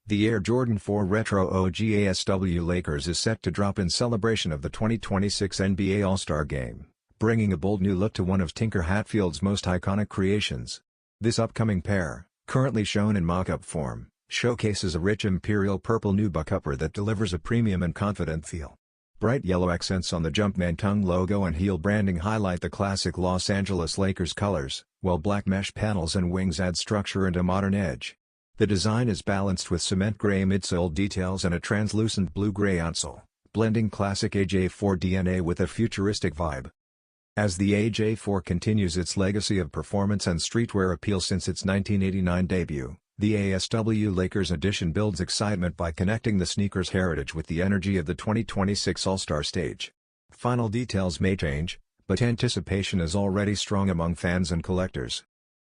The Air Jordan 4 Retro OG ASW Lakers is set to drop in celebration of the 2026 NBA All-Star Game, bringing a bold new look to one of Tinker Hatfield's most iconic creations. This upcoming pair, currently shown in mock-up form, showcases a rich Imperial Purple nubuck upper that delivers a premium and confident feel. Bright yellow accents on the Jumpman tongue logo and heel branding highlight the classic Los Angeles Lakers colors, while black mesh panels and wings add structure and a modern edge. The design is balanced with cement gray midsole details and a translucent blue-gray outsole, blending classic AJ4 DNA with a futuristic vibe. As the AJ4 continues its legacy of performance and streetwear appeal since its 1989 debut, the ASW Lakers edition builds excitement by connecting the sneaker's heritage with the energy of the 2026 All-Star stage. Final details may change, but anticipation is already strong among fans and collectors.